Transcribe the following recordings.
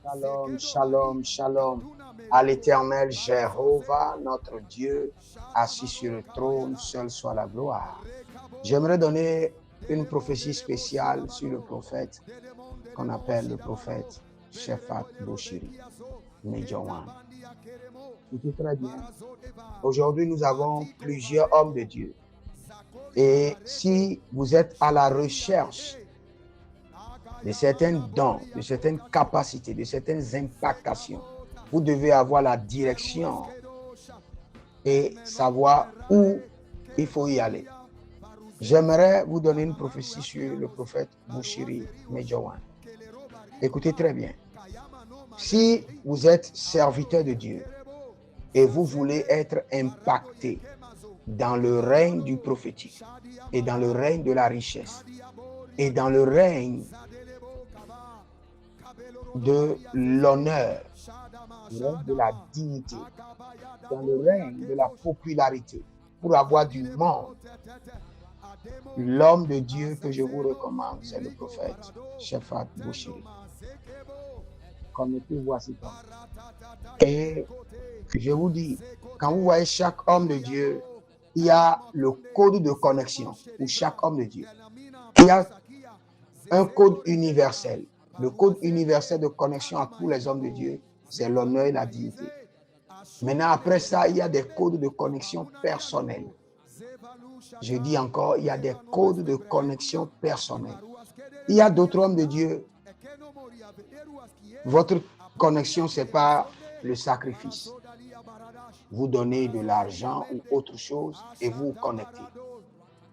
Shalom, shalom, shalom. À l'Éternel Jéhovah, notre Dieu, assis sur le trône, seul soit la gloire. J'aimerais donner une prophétie spéciale sur le prophète qu'on appelle le prophète Shephat Boshiri, Major One. Écoutez très bien. Aujourd'hui, nous avons plusieurs hommes de Dieu. Et si vous êtes à la recherche de certains dons, de certaines capacités, de certaines impactations, vous devez avoir la direction et savoir où il faut y aller. J'aimerais vous donner une prophétie sur le prophète Boshiri Major One. Écoutez très bien. Si vous êtes serviteur de Dieu et vous voulez être impacté dans le règne du prophétique et dans le règne de la richesse et dans le règne de l'honneur, de la dignité, dans le règne de la popularité, pour avoir du monde, l'homme de Dieu que je vous recommande, c'est le prophète Shephat Boshiri. Connectez-vous à cet homme. Et je vous dis, quand vous voyez chaque homme de Dieu, il y a le code de connexion pour chaque homme de Dieu. Il y a un code universel. Le code universel de connexion à tous les hommes de Dieu, c'est l'honneur et la dignité. Maintenant, après ça, il y a des codes de connexion personnels. Je dis encore, il y a des codes de connexion personnels. Il y a d'autres hommes de Dieu. Votre connexion, ce n'est pas le sacrifice. Vous donnez de l'argent ou autre chose et vous vous connectez.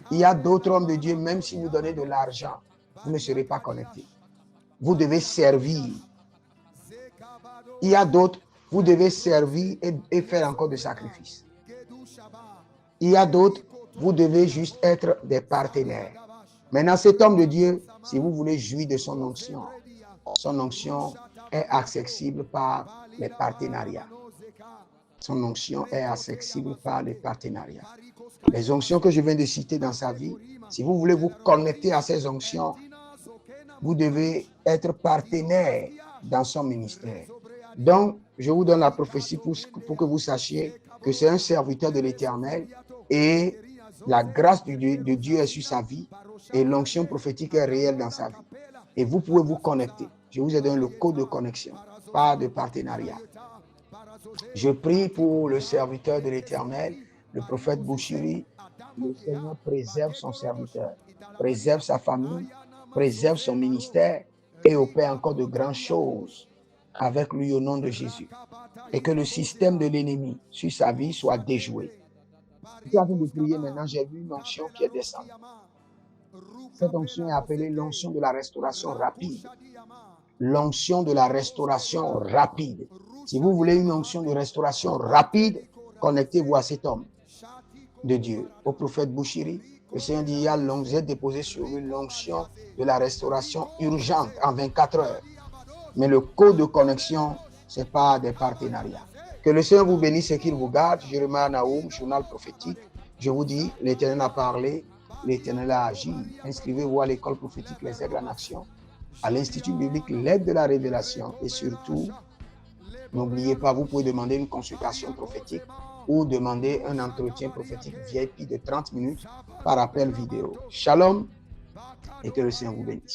Il y a d'autres hommes de Dieu, même si vous donnez de l'argent, vous ne serez pas connectés. Vous devez servir. Il y a d'autres, vous devez servir et faire encore des sacrifices. Il y a d'autres, vous devez juste être des partenaires. Maintenant, cet homme de Dieu, si vous voulez jouir de son onction est accessible par les partenariats. Son onction est accessible par les partenariats. Les onctions que je viens de citer dans sa vie, si vous voulez vous connecter à ces onctions, vous devez être partenaire dans son ministère. Donc, je vous donne la prophétie pour que vous sachiez que c'est un serviteur de l'Éternel et la grâce de Dieu est sur sa vie et l'onction prophétique est réelle dans sa vie. Et vous pouvez vous connecter. Je vous ai donné le code de connexion, pas de partenariat. Je prie pour le serviteur de l'Éternel, le prophète Boshiri. Le Seigneur préserve son serviteur, préserve sa famille, préserve son ministère et opère encore de grandes choses avec lui au nom de Jésus. Et que le système de l'ennemi sur sa vie soit déjoué. Je suis en train de prier maintenant, j'ai vu une onction qui est descendue. Cette onction est appelée l'onction de la restauration rapide. L'onction de la restauration rapide. Si vous voulez une onction de restauration rapide, connectez-vous à cet homme de Dieu, au prophète Boshiri. Le Seigneur dit, vous êtes déposé sur une onction de la restauration urgente en 24 heures. Mais le code de connexion, ce n'est pas des partenariats. Que le Seigneur vous bénisse et qu'il vous garde. Jérémie Naoum, journal prophétique. Je vous dis, l'Éternel a parlé, l'Éternel a agi. Inscrivez-vous à l'école prophétique Les Aigles en Action, à l'Institut biblique L'aide de la révélation. Et surtout, n'oubliez pas, vous pouvez demander une consultation prophétique ou demander un entretien prophétique VIP de 30 minutes par appel vidéo. Shalom et que le Seigneur vous bénisse.